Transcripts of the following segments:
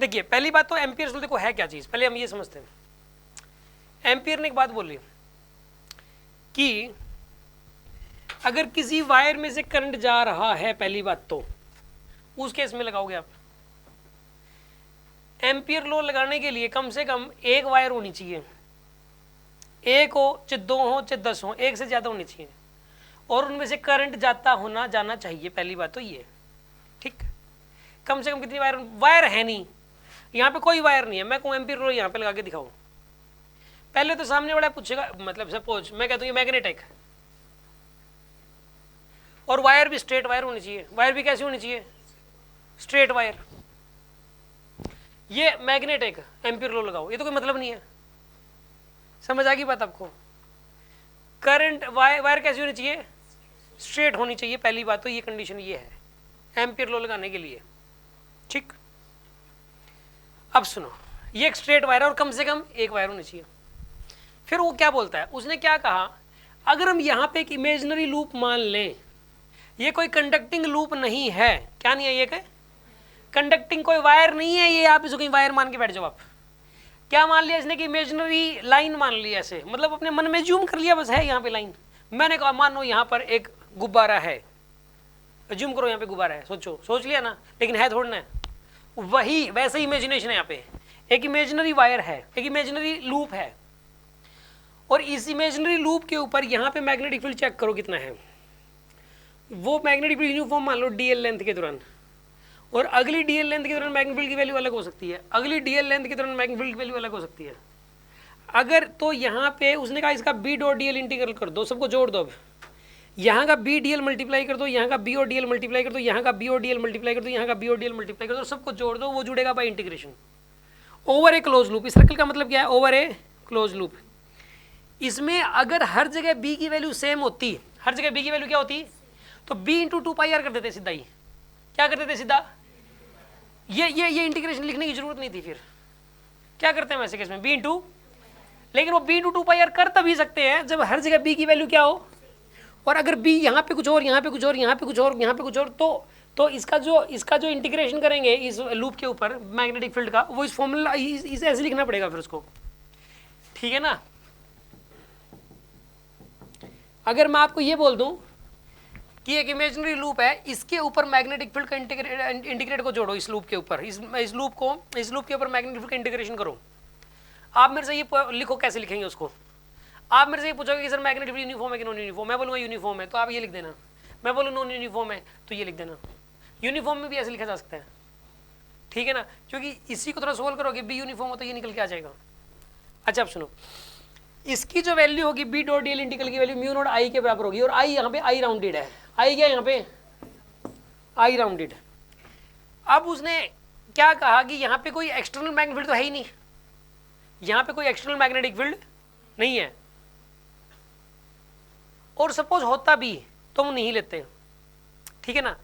देखिए पहली बात तो एम्पियर देखो है क्या चीज, पहले हम ये समझते हैं। एम्पियर ने एक बात बोली कि अगर किसी वायर में से करंट जा रहा है, पहली बात तो उस केस में लगाओगे आप। एम्पियर लॉ लगाने के लिए कम से कम एक वायर होनी चाहिए, एक हो चाहे दो हो चाहे 10 हो, एक से ज्यादा होनी चाहिए, और उनमें से करंट जाना चाहिए। पहली बात तो ये, ठीक। कम से कम कितनी वायर? वायर है नहीं, यहाँ पे कोई वायर नहीं है। मैं कहूँ एम्पियर लॉ यहाँ पे लगा के दिखाऊं, पहले तो सामने वाला पूछेगा, मतलब सपोज मैं कहता हूँ ये मैग्नेटिक, और वायर भी स्ट्रेट वायर होनी चाहिए। वायर भी कैसी होनी चाहिए? Straight wire. ये मैग्नेटिक, एम्पियर लॉ लगाओ, ये तो कोई मतलब नहीं है। समझ आ गई बात आपको? करंट वायर कैसी होनी चाहिए? स्ट्रेट होनी चाहिए। पहली बात तो ये कंडीशन ये है एम्पियर लॉ लगाने के लिए, ठीक। अब सुनो, ये एक स्ट्रेट वायर है और कम से कम एक वायर होनी चाहिए। फिर वो क्या बोलता है, उसने क्या कहा, अगर हम यहां पे एक इमेजिनरी लूप मान लें, ये कोई कंडक्टिंग लूप नहीं है। क्या नहीं है? ये कंडक्टिंग कोई वायर नहीं है ये, आप इसको कहीं वायर मान के बैठ जाओ। आप क्या मान लिया इसने कि इमेजिनरी लाइन मान लिया, ऐसे मतलब अपने मन में जूम कर लिया, बस है यहाँ पे लाइन। मैंने कहा मानो यहाँ पर एक गुब्बारा है, जूम करो यहाँ पे गुब्बारा है, सोच लिया ना, लेकिन है थोड़ा ना, वही वैसे इमेजिनेशन है। यहाँ पे एक इमेजिनरी वायर है, एक इमेजिनरी लूप है, और इस इमेजिनरी लूप के ऊपर यहाँ पे मैग्नेटिक फील्ड चेक करो कितना है। वो मैग्नेटिक फील्ड यूनिफॉर्म मान लो डीएल लेंथ के दौरान, और अगली डीएल लेंथ के दौरान मैग्नेटिक फील्ड की वैल्यू अलग हो सकती है, अगली डीएल लेंथ के दौरान मैग्नेटिक फील्ड की वैल्यू अलग हो सकती है। अगर तो यहाँ पे उसने कहा इसका बी डॉट डीएल इंटीग्रल कर दो, सबको जोड़ दो। अब यहाँ का बी डीएल मल्टीप्लाई कर दो, यहाँ का बी और डीएल मल्टीप्लाई कर दो, यहाँ का बी और डीएल मल्टीप्लाई कर दो, यहाँ का बी और डीएल मल्टीप्लाई कर दो, सबको जोड़ दो, वो जुड़ेगा bye integration over a close loop. इस सर्कल का मतलब क्या है? Over a close loop. इसमें अगर हर जगह बी की वैल्यू सेम होती, हर जगह बी की वैल्यू क्या होती, तो बी इंटू 2πr कर देते सीधा ही। क्या कर देते सीधा? ये इंटीग्रेशन लिखने की जरूरत नहीं थी। फिर क्या करते हैं वैसे केस में? बी इंटू, लेकिन वो बी इंटू 2πr कर तभी सकते हैं जब हर जगह बी की वैल्यू क्या हो, और अगर बी यहाँ पे कुछ और, यहाँ पे कुछ और, यहाँ पे कुछ और, यहाँ पे कुछ और, तो इसका जो इंटीग्रेशन करेंगे इस लूप के ऊपर मैग्नेटिक फील्ड का, वो इस फॉर्मूला इसे ऐसे लिखना पड़ेगा फिर उसको, ठीक है ना। अगर मैं आपको ये बोल दूं कि एक इमेजिनरी लूप है, इसके ऊपर मैग्नेटिक फील्ड का इंटीग्रेट को जोड़ो, इस लूप के ऊपर, इस लूप के ऊपर मैग्नेटिक फील्ड का इंटीग्रेशन करो। आप मेरे से ये लिखो, कैसे लिखेंगे उसको? आप मेरे से ये पूछोगे कि सर मैग्नेटिक फील्ड यूनिफॉर्म है कि नॉन यूनिफॉर्म, मैं बोलूँगा यूनिफॉर्म है, तो आप ये लिख देना। मैं बोलूँ नॉन यूनिफॉर्म है तो ये लिख देना। यूनिफॉर्म में भी ऐसे लिखा जा सकता है, ठीक है ना, क्योंकि इसी को थोड़ा सोल्व करोगे, बी यूनिफॉर्म हो तो ये निकल के आ जाएगा। अच्छा अब सुनो, इसकी जो वैल्यू होगी बी डॉट डीएल इंटीग्रल की वैल्यू म्यू नॉट आई के बराबर होगी, और आई यहाँ पे आई राउंडेड है। आई क्या यहाँ पे? आई राउंडेड। अब उसने क्या कहा कि यहाँ पे कोई एक्सटर्नल मैग्नेटिक फील्ड तो है ही नहीं, यहाँ पे कोई एक्सटर्नल मैग्नेटिक फील्ड नहीं है, और सपोज होता भी तो हम नहीं लेते, ठीक है ना।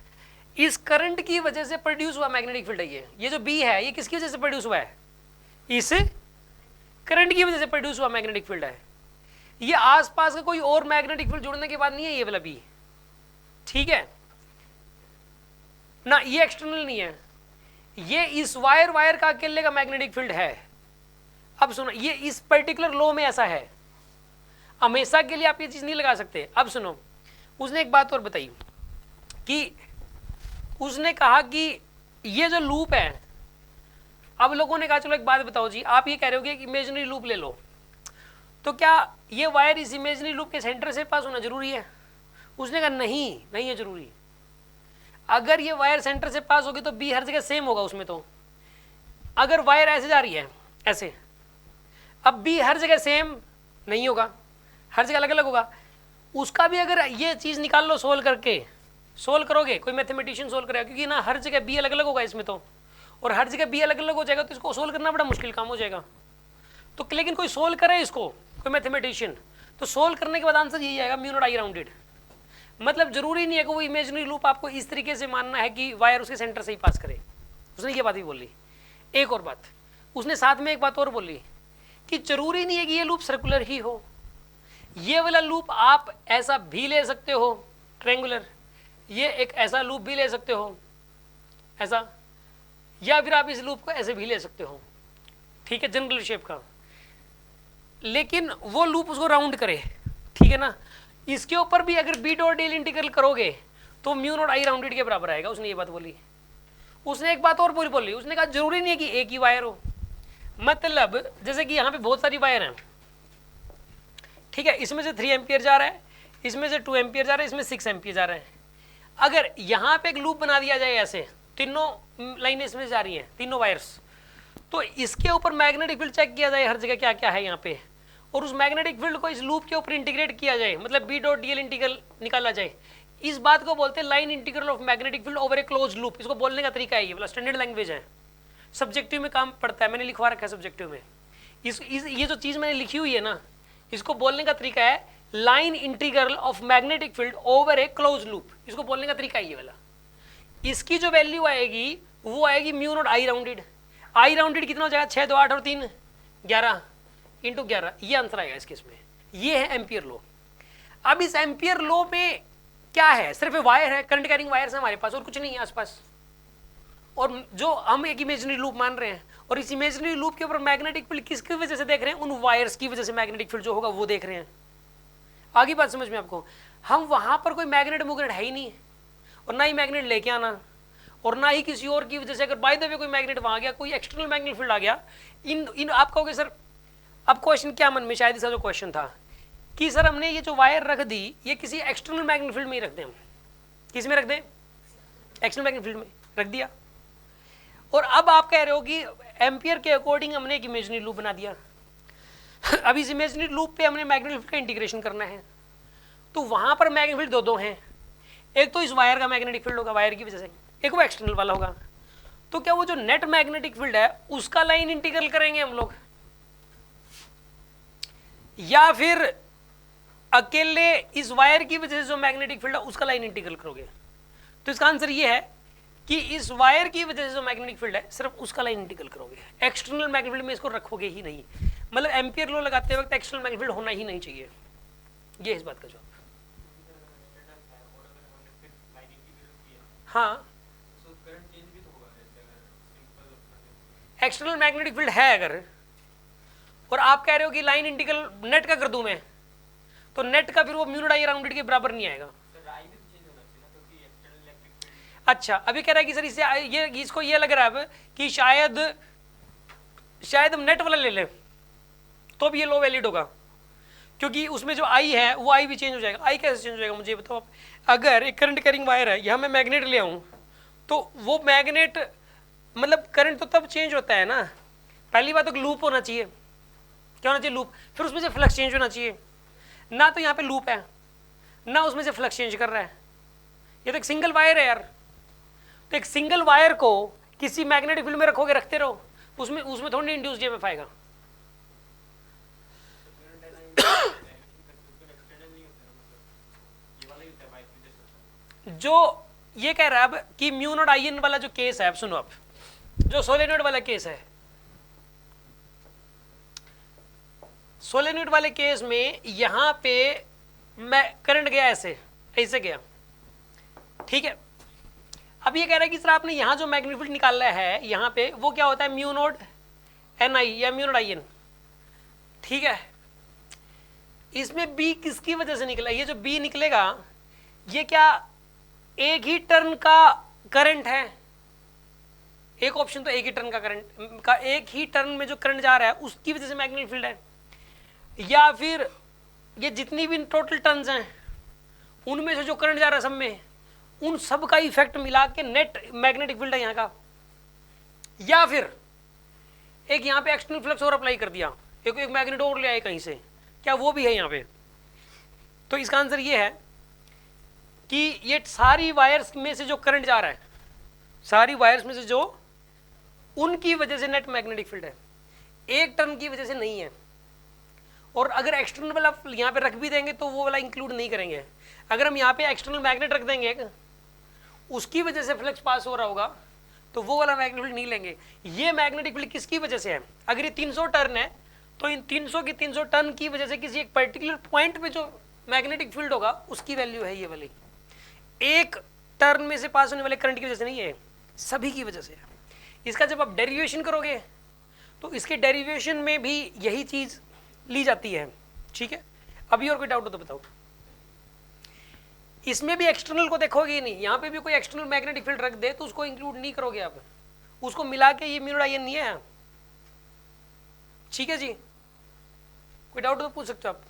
इस करंट की वजह से प्रोड्यूस हुआ मैग्नेटिक फील्ड है ये जो बी है, ये किसकी वजह से प्रोड्यूस हुआ है? इस करंट की वजह से प्रोड्यूस हुआ मैग्नेटिक फील्ड है। ये आसपास का कोई और मैग्नेटिक फील्ड जुड़ने के बाद नहीं है ये वाला बी, ठीक है ना। ये एक्सटर्नल नहीं है, ये इस वायर का अकेले का मैग्नेटिक फील्ड है। अब सुनो, ये इस पर्टिकुलर लॉ में ऐसा है, हमेशा के लिए आप ये चीज नहीं लगा सकते। अब सुनो, उसने एक बात और बताई कि उसने कहा कि ये जो लूप है, अब लोगों ने कहा चलो एक बात बताओ जी, आप ये कह रहे हो कि एक इमेजिनरी लूप ले लो, तो क्या ये वायर इस इमेजिनरी लूप के सेंटर से पास होना जरूरी है? उसने कहा नहीं, नहीं है जरूरी। अगर ये वायर सेंटर से पास होगी तो बी हर जगह सेम होगा उसमें। तो अगर वायर ऐसे जा रही है ऐसे, अब बी हर जगह सेम नहीं होगा, हर जगह अलग अलग होगा। उसका भी अगर ये चीज निकाल लो, सोल्व करके, सोल्व करोगे, कोई मैथमेटिशियन सोल्व करेगा, क्योंकि ना हर जगह बी अलग अलग होगा इसमें तो, और हर जगह बी अलग अलग हो जाएगा तो इसको सोल्व करना बड़ा मुश्किल काम हो जाएगा। तो लेकिन कोई सोल्व करे इसको, कोई मैथमेटिशियन, तो सोल्व करने के बाद आंसर यही आएगा म्यू नॉट आई राउंडेड। मतलब जरूरी नहीं है कि वो इमेजिनरी लूप आपको इस तरीके से मानना है कि वायर उसके सेंटर से ही पास करे। उसने ये बात भी बोली। एक और बात उसने साथ में एक बात और बोली कि जरूरी नहीं है कि ये लूप सर्कुलर ही हो, ये वाला लूप आप ऐसा भी ले सकते हो ट्रायंगुलर, ये एक ऐसा लूप भी ले सकते हो ऐसा, या फिर आप इस लूप को ऐसे भी ले सकते हो, ठीक है, जनरल शेप का, लेकिन वो लूप उसको राउंड करे, ठीक है ना। इसके ऊपर भी अगर बी डॉट डेल इंटीग्रल करोगे तो म्यू नॉट आई राउंडेड के बराबर आएगा। उसने ये बात बोली। उसने एक बात और पूरी बोली, उसने कहा जरूरी नहीं है कि एक ही वायर हो, मतलब जैसे कि यहाँ पे बहुत सारी वायर हैं, ठीक है, इसमें से 3 एम्पियर जा रहा है, इसमें से 2 एम्पियर जा रहा है, इसमें 6 एम्पियर जा रहा है। अगर यहाँ पे एक लूप बना दिया जाए ऐसे, तीनों लाइनें इसमें जा रही हैं, तीनों वायर्स, तो इसके ऊपर मैग्नेटिक फील्ड चेक किया जाए हर जगह क्या क्या है यहाँ पे, और उस मैग्नेटिक फील्ड को इस लूप के ऊपर इंटीग्रेट किया जाए, मतलब B dot D L integral निकाला जाए। इस बात को बोलते हैं line integral of magnetic field over a close loop. इसको बोलने का तरीका है ये वाला, स्टैंडर्ड लैंग्वेज है, सब्जेक्टिव में काम पड़ता है, मैंने लिखवा रखा है सब्जेक्टिव में। ये जो चीज़ मैंने लिखी हुई है ना, इसको बोलने का तरीका है line integral of magnetic field over a close loop. इसको बोलने का तरीका है ये वाला। इसकी जो वैल्यू आएगी वो आएगी mu not I rounded. I rounded कितना हो जाएगा, 6 2 8 और 3 11 इंटू 11, ये आंसर आएगा इस केस में। ये है एम्पियर लॉ। अब इस एम्पियर लॉ में क्या है, सिर्फ वायर है, करंट कैरिंग वायर है हमारे पास, और कुछ नहीं है आसपास, और जो हम एक इमेजिनरी लूप मान रहे हैं, और इस इमेजिनरी लूप के ऊपर मैग्नेटिक फील्ड किसकी वजह से देख रहे हैं, उन वायर्स की वजह से मैग्नेटिक फील्ड जो होगा वो देख रहे हैं। आगे बात समझ में आपको। हम वहां पर कोई मैग्नेट मुग्नेट है ही नहीं, और ना ही मैग्नेट लेके आना, और ना ही किसी और की वजह से, अगर बाय द वे कोई मैग्नेट वहां गया, कोई एक्सटर्नल मैग्नेटिक फील्ड आ गया, इन आप कहोगे सर अब क्वेश्चन क्या मन में, शायद इसका जो क्वेश्चन था कि सर हमने ये जो वायर रख दी ये किसी एक्सटर्नल मैग्नेटिक फील्ड में ही रख दें, हम किस में रख दें, एक्सटर्नल मैग्नेटिक फील्ड में रख दिया, और अब आप कह रहे हो कि एम्पियर के अकॉर्डिंग हमने एक इमेजिनरी लूप बना दिया। अब इस इमेजिनरी लूप पे हमने मैग्नेटिक फील्ड का इंटीग्रेशन करना है, तो वहां पर मैग्नेटिक फील्ड दो हैं, एक तो इस वायर का मैग्नेटिक फील्ड होगा वायर की वजह से, एक वो एक्सटर्नल वाला होगा। तो क्या वो जो नेट मैग्नेटिक फील्ड है उसका लाइन इंटीग्रल करेंगे हम लोग, या फिर अकेले इस वायर की वजह से जो मैग्नेटिक फील्ड है उसका लाइन इंटीग्रल करोगे? तो इसका आंसर ये है कि इस वायर की वजह से जो मैग्नेटिक फील्ड है सिर्फ उसका लाइन इंटीग्रल करोगे, एक्सटर्नल मैग्नेटिक फील्ड में इसको रखोगे ही नहीं। मतलब एम्पियर लॉ लगाते वक्त एक्सटर्नल मैग्नेटिक फील्ड होना ही नहीं चाहिए, ये इस बात का जवाब। हाँ, एक्सटर्नल मैग्नेटिक फील्ड है अगर, और आप कह रहे हो कि लाइन इंटीग्रल नेट का कर दूं मैं, तो नेट का फिर वो म्यू नॉट आई राउंडेड के बराबर नहीं आएगा। अच्छा, अभी कह रहा है कि सर इससे ये इसको ये लग रहा है अब कि शायद हम नेट वाला ले लें तो भी ये लो वैलिड होगा, क्योंकि उसमें जो आई है वो आई भी चेंज हो जाएगा। आई कैसे चेंज हो जाएगा मुझे बताओ आप। अगर एक करंट कैरिंग वायर है, यहाँ मैं मैग्नेट ले आऊँ, तो वो मैग्नेट मतलब करंट तो तब चेंज होता है ना, पहली बात तो लूप होना चाहिए, क्या होना चाहिए, लूप, फिर उसमें से फ्लक्स चेंज होना चाहिए ना, तो यहाँ पे लूप है ना उसमें से फ्लक्स चेंज कर रहा है, ये तो एक सिंगल वायर है यार। तो एक सिंगल वायर को किसी मैग्नेटिक फील्ड में रखोगे, रखते रहो, उसमें थोड़ी इंड्यूस्ड ईएमएफ आएगा। जो ये कह रहा है अब कि म्यू नॉट आई एन वाला जो केस है, अब सुनो, अब जो सोलेनोइड वाला केस है, सोलेनोइड वाले केस में यहां पे मैं करंट गया ऐसे गया, ठीक है। अब ये कह रहा है कि सर आपने यहां जो मैग्नेटिक फील्ड निकाला है यहां पे, वो क्या होता है, म्यू नॉट एन आई या म्यू नॉट आई एन, ठीक है। इसमें बी किसकी वजह से निकला, ये जो बी निकलेगा ये क्या एक ही टर्न का करंट है? एक ऑप्शन तो एक ही टर्न का करंट का, एक ही टर्न में जो करंट जा रहा है उसकी वजह से मैग्नेटिक फील्ड है, या फिर ये जितनी भी टोटल टर्न्स हैं उनमें से जो करंट जा रहा है सब में, उन सब का इफेक्ट मिला के नेट मैग्नेटिक फील्ड है यहाँ का, या फिर एक यहाँ पे एक्सटर्नल फ्लक्स और अप्लाई कर दिया, एक मैग्नेट और ले आए कहीं से, क्या वो भी है यहाँ पे? तो इसका आंसर ये है कि ये सारी वायर्स में से जो करंट जा रहा है, सारी वायर्स में से जो, उनकी वजह से नेट मैग्नेटिक फील्ड है, एक टर्न की वजह से नहीं है। और अगर एक्सटर्नल वाला यहाँ पे रख भी देंगे तो वो वाला इंक्लूड नहीं करेंगे। अगर हम यहाँ पे एक्सटर्नल मैग्नेट रख देंगे, उसकी वजह से फ्लक्स पास हो रहा होगा, तो वो वाला मैग्नेटिक फील्ड नहीं लेंगे। ये मैग्नेटिक फील्ड किसकी वजह से है? अगर ये 300 टर्न है तो इन 300 की 300 टर्न की वजह से किसी एक पर्टिकुलर पॉइंट पे जो मैग्नेटिक फील्ड होगा उसकी वैल्यू है ये वाली। एक टर्न में से पास होने वाले करंट की वजह से नहीं है, सभी की वजह से है। इसका जब आप डेरिवेशन करोगे तो इसके डेरिवेशन में भी यही चीज ली जाती है, ठीक है। अभी और कोई डाउट हो तो बताओ। इसमें भी एक्सटर्नल को देखोगे ही नहीं, यहां पे भी कोई एक्सटर्नल मैग्नेटिक फील्ड रख दे तो उसको इंक्लूड नहीं करोगे आप, उसको मिला के ये म्यूड आयन नहीं है, ठीक है जी। कोई डाउट तो पूछ सकते हो आप।